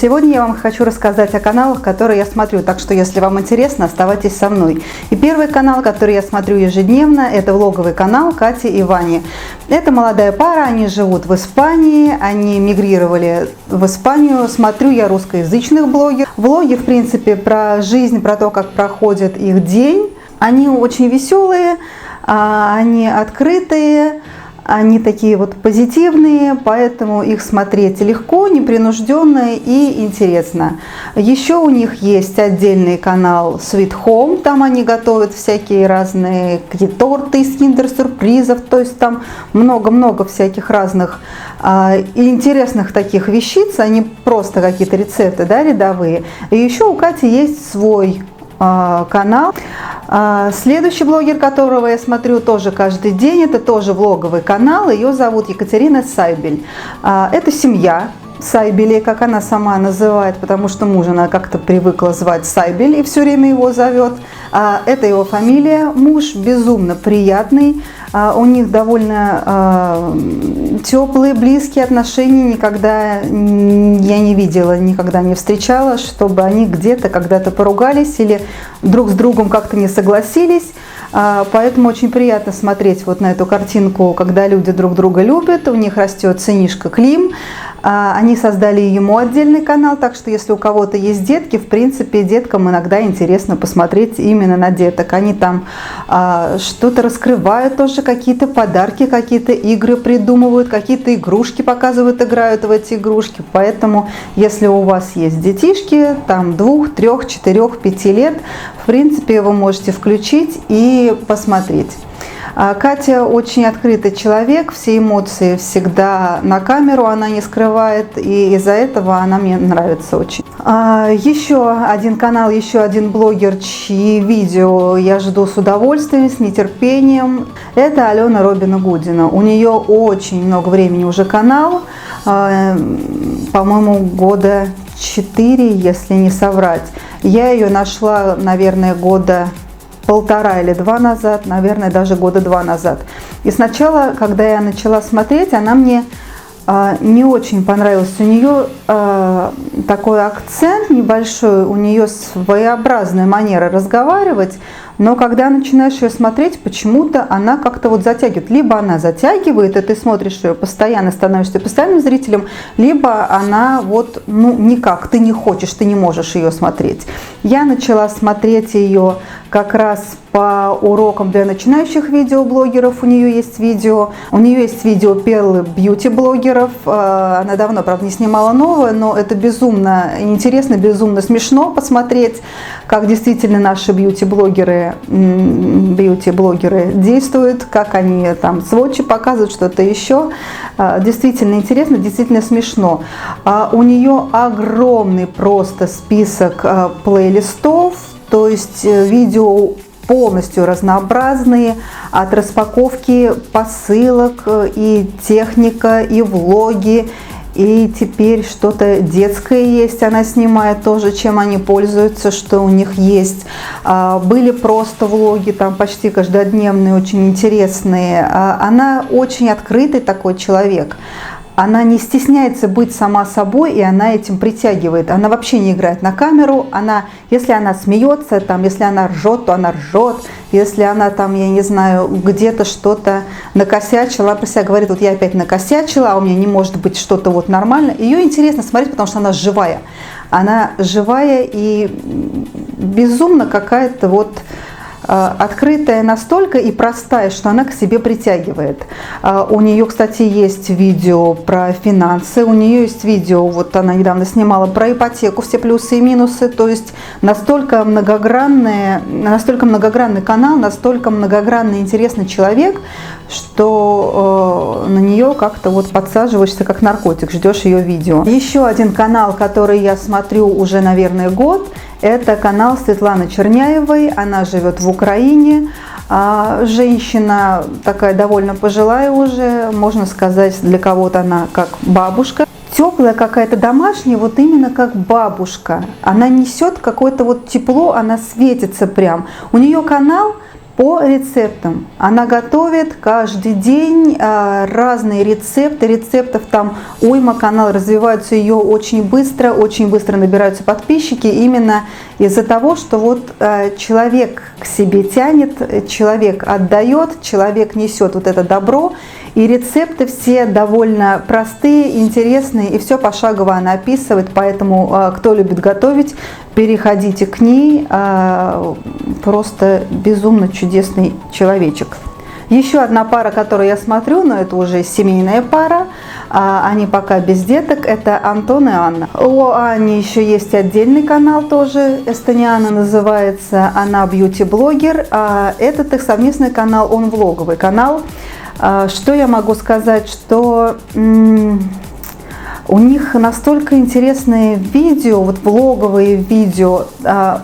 Сегодня я вам хочу рассказать о каналах, которые я смотрю, так что если вам интересно, оставайтесь со мной. И первый канал, который я смотрю ежедневно, это влоговый канал Кати и Вани. Это молодая пара, они живут в Испании, они мигрировали в Испанию. Смотрю я русскоязычных блогеров. Влоги, в принципе, про жизнь, про то, как проходит их день. Они очень веселые, они открытые. Они такие вот позитивные, поэтому их смотреть легко, непринужденно и интересно. Еще у них есть отдельный канал Sweet Home, там они готовят всякие разные торты из киндер-сюрпризов, то есть там много-много всяких разных и интересных таких вещиц, а не просто какие-то рецепты, да, рядовые. И еще у Кати есть свой канал. Следующий блогер, которого я смотрю тоже каждый день, это тоже влоговый канал. Ее зовут Екатерина Сайбель. Это семья Сайбелей, как она сама называет, потому что муж она как-то привыкла звать Сайбель и все время его зовет. Это его фамилия. Муж безумно приятный. У них довольно теплые, близкие отношения. Никогда я не видела, никогда не встречала, чтобы они где-то когда-то поругались или друг с другом как-то не согласились. Поэтому очень приятно смотреть вот на эту картинку, когда люди друг друга любят. У них растет сынишка Клим. Они создали ему отдельный канал, так что если у кого-то есть детки, в принципе, деткам иногда интересно посмотреть именно на деток. Они там что-то раскрывают тоже, какие-то подарки, какие-то игры придумывают, какие-то игрушки показывают, играют в эти игрушки. Поэтому, если у вас есть детишки, там 2, 3, 4, 5 лет, в принципе, вы можете включить и посмотреть. Катя очень открытый человек, все эмоции всегда на камеру она не скрывает, и из-за этого она мне нравится очень. Еще один канал, еще один блогер, чьи видео я жду с удовольствием, с нетерпением, это Алена Робина Гудина. У нее очень много времени уже канал, по-моему, года 4, если не соврать. Я ее нашла, наверное, года 1,5 или 2 назад, наверное, даже года 2 назад. И сначала, когда я начала смотреть, она мне не очень понравилась. У нее такой акцент небольшой, у нее своеобразная манера разговаривать, но когда начинаешь ее смотреть, почему-то она как-то вот затягивает. Либо она затягивает, и ты смотришь ее постоянно, становишься постоянным зрителем, либо она вот, никак, ты не хочешь, ты не можешь ее смотреть. Я начала смотреть ее как раз по урокам для начинающих видеоблогеров. У нее есть видео перлы бьюти-блогеров. Она давно, правда, не снимала новое, но это безумно интересно, безумно смешно посмотреть, как действительно наши бьюти-блогеры действуют, как они там сводчи показывают, что-то еще. Действительно интересно, действительно смешно. У нее огромный просто список плейлистов, то есть видео полностью разнообразные, от распаковки посылок, и техника, и влоги, и теперь что-то детское есть, она снимает тоже, чем они пользуются, что у них есть. Были просто влоги, там почти каждодневные, очень интересные. Она очень открытый такой человек. Она не стесняется быть сама собой, и она этим притягивает. Она вообще не играет на камеру. Если она смеется, если она ржет, то она ржет. Если она там, я не знаю, где-то что-то накосячила, она про себя говорит, вот я опять накосячила, а у меня не может быть что-то вот нормально. Ее интересно смотреть, потому что она живая. Она живая и безумно какая-то вот открытая настолько и простая, что она к себе притягивает. У нее, кстати, есть видео про финансы, у нее есть видео, вот она недавно снимала про ипотеку, все плюсы и минусы, то есть настолько многогранный канал, настолько многогранный интересный человек, что на нее как-то вот подсаживаешься как наркотик, ждешь ее видео. Еще один канал, который я смотрю уже, наверное, год, это канал Светланы Черняевой. Она живет в Украине. Женщина такая довольно пожилая уже, можно сказать, для кого-то она как бабушка. Теплая какая-то домашняя, вот именно как бабушка. Она несет какое-то вот тепло, она светится прям. У нее канал по рецептам. Она готовит каждый день разные рецепты. Рецептов там уйма, канал развивается ее очень быстро набираются подписчики. Именно из-за того, что вот человек к себе тянет, человек отдает, человек несет вот это добро. И рецепты все довольно простые, интересные, и все пошагово она описывает. Поэтому, кто любит готовить, переходите к ней. Просто безумно чудесный человечек. Еще одна пара, которую я смотрю, но это уже семейная пара, они пока без деток, это Антон и Анна. У Ани еще есть отдельный канал тоже, Эстониана называется, она бьюти-блогер, а этот их совместный канал, он влоговый канал. Что я могу сказать, что у них настолько интересные видео, вот влоговые видео,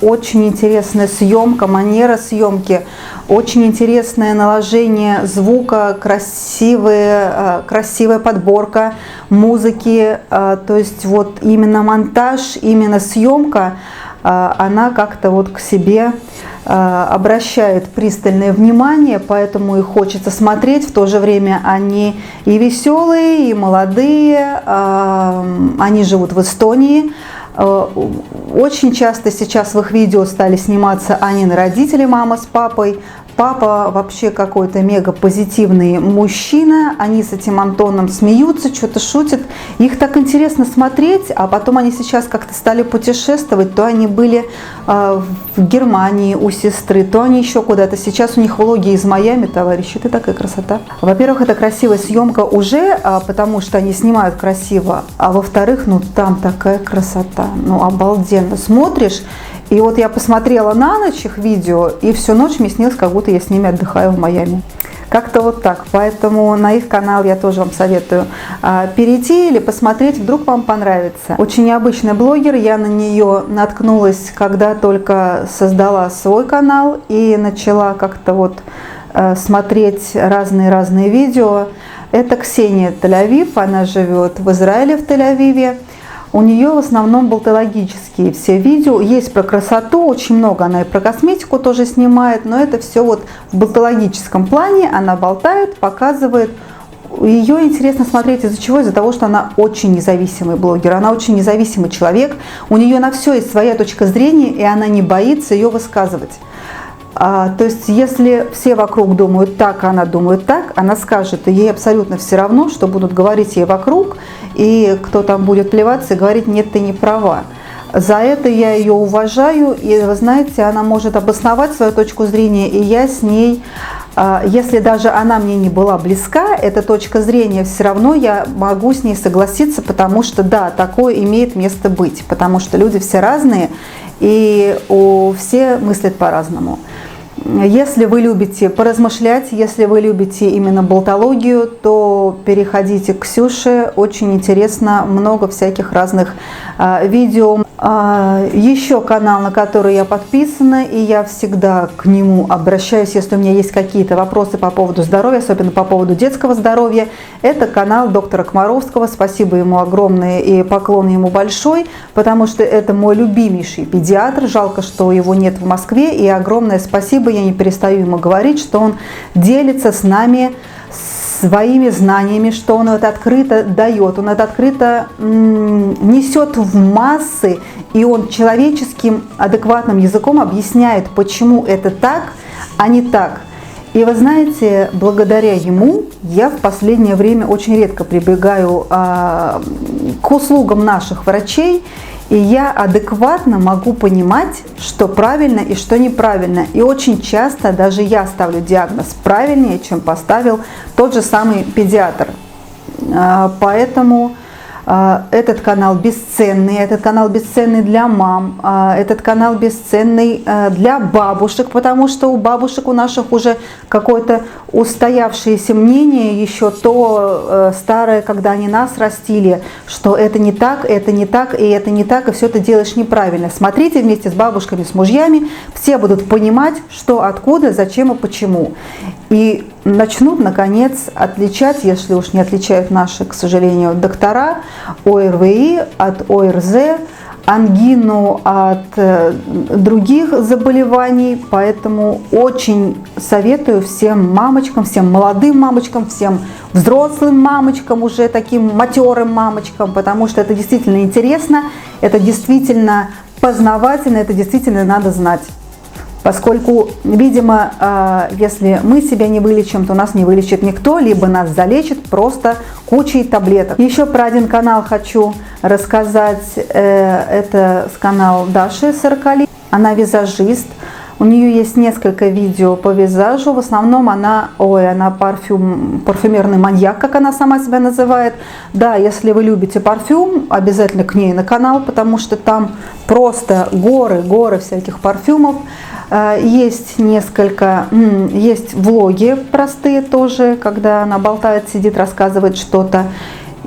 очень интересная съемка, манера съемки, очень интересное наложение звука, красивая подборка музыки, то есть вот именно монтаж, именно съемка, она как-то вот к себе обращает пристальное внимание, поэтому и хочется смотреть. В то же время они и веселые, и молодые, они живут в Эстонии. Очень часто сейчас в их видео стали сниматься Анины родители, мама с папой. Папа вообще какой-то мега позитивный мужчина, они с этим Антоном смеются, что-то шутят. Их так интересно смотреть, а потом они сейчас как-то стали путешествовать, то они были в Германии у сестры, то они еще куда-то. Сейчас у них влоги из Майами, товарищи, это такая красота. Во-первых, это красивая съемка уже, потому что они снимают красиво, а во-вторых, ну там такая красота, ну обалденно. Смотришь, и вот я посмотрела на ночь их видео, и всю ночь мне снилось, как будто я с ними отдыхаю в Майами. Как-то вот так. Поэтому на их канал я тоже вам советую перейти или посмотреть, вдруг вам понравится. Очень необычный блогер, я на нее наткнулась, когда только создала свой канал и начала как-то вот смотреть разные видео. Это Ксения Тель-Авив, она живет в Израиле, в Тель-Авиве. У нее в основном болтологические все видео, есть про красоту, очень много, она и про косметику тоже снимает, но это все вот в болтологическом плане, она болтает, показывает. Ее интересно смотреть из-за чего? Из-за того, что она очень независимый блогер, она очень независимый человек, у нее на все есть своя точка зрения, и она не боится ее высказывать. То есть, если все вокруг думают так, а она думает так, она скажет, и ей абсолютно все равно, что будут говорить ей вокруг, и кто там будет плеваться и говорить, нет, ты не права. За это я ее уважаю, и вы знаете, она может обосновать свою точку зрения, и я с ней, если даже она мне не была близка, эта точка зрения, все равно я могу с ней согласиться, потому что да, такое имеет место быть, потому что люди все разные, и все мыслят по-разному. Если вы любите поразмышлять, если вы любите именно болтологию, то переходите к Ксюше, очень интересно, много всяких разных видео. Еще канал, на который я подписана, и я всегда к нему обращаюсь, если у меня есть какие-то вопросы по поводу здоровья, особенно по поводу детского здоровья, это канал доктора Комаровского, спасибо ему огромное и поклон ему большой, потому что это мой любимейший педиатр, жалко, что его нет в Москве, и огромное спасибо, я не перестаю ему говорить, что он делится с нами своими знаниями, что он это открыто дает, он это открыто несет в массы, и он человеческим, адекватным языком объясняет, почему это так, а не так. И вы знаете, благодаря ему я в последнее время очень редко прибегаю к услугам наших врачей, и я адекватно могу понимать, что правильно и что неправильно. И очень часто даже я ставлю диагноз правильнее, чем поставил тот же самый педиатр. Поэтому этот канал бесценный для мам, этот канал бесценный для бабушек, потому что у бабушек у наших уже какое-то устоявшееся мнение, еще то старое, когда они нас растили, что это не так, это не так, и это не так, и все ты делаешь неправильно. Смотрите вместе с бабушками, с мужьями, все будут понимать, что, откуда, зачем и почему. И начнут, наконец, отличать, если уж не отличают наши, к сожалению, доктора, ОРВИ от ОРЗ, ангину от других заболеваний, поэтому очень советую всем мамочкам, всем молодым мамочкам, всем взрослым мамочкам, уже таким матерым мамочкам, потому что это действительно интересно, это действительно познавательно, это действительно надо знать. Поскольку, видимо, если мы себя не вылечим, то нас не вылечит никто, либо нас залечит просто кучей таблеток. Еще про один канал хочу рассказать. Это канал Даши 40 лет. Она визажист. У нее есть несколько видео по визажу. В основном она парфюмерный маньяк, как она сама себя называет. Да, если вы любите парфюм, обязательно к ней на канал, потому что там просто горы всяких парфюмов. Есть есть влоги простые тоже, когда она болтает, сидит, рассказывает что-то.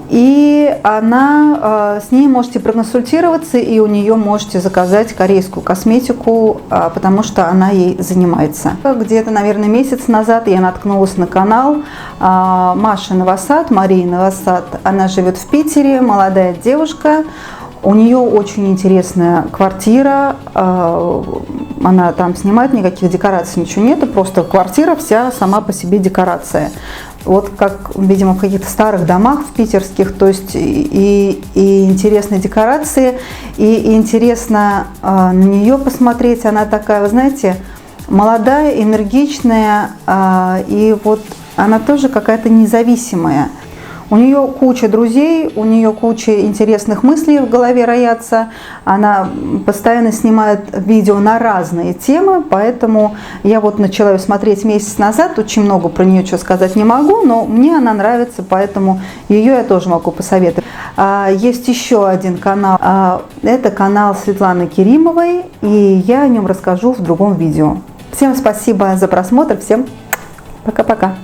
И с ней можете проконсультироваться, и у нее можете заказать корейскую косметику, потому что она ей занимается. Где-то, наверное, месяц назад я наткнулась на канал Маши Новосад, Марии Новосад. Она живет в Питере, молодая девушка. У нее очень интересная квартира, она там снимает, никаких декораций, ничего нету, просто квартира вся сама по себе декорация. Вот как, видимо, в каких-то старых домах в питерских, то есть и интересные декорации, и интересно на нее посмотреть. Она такая, вы знаете, молодая, энергичная, и вот она тоже какая-то независимая. У нее куча друзей, у нее куча интересных мыслей в голове роятся. Она постоянно снимает видео на разные темы, поэтому я вот начала ее смотреть месяц назад. Очень много про нее что сказать не могу, но мне она нравится, поэтому ее я тоже могу посоветовать. Есть еще один канал, это канал Светланы Керимовой, и я о нем расскажу в другом видео. Всем спасибо за просмотр, всем пока-пока.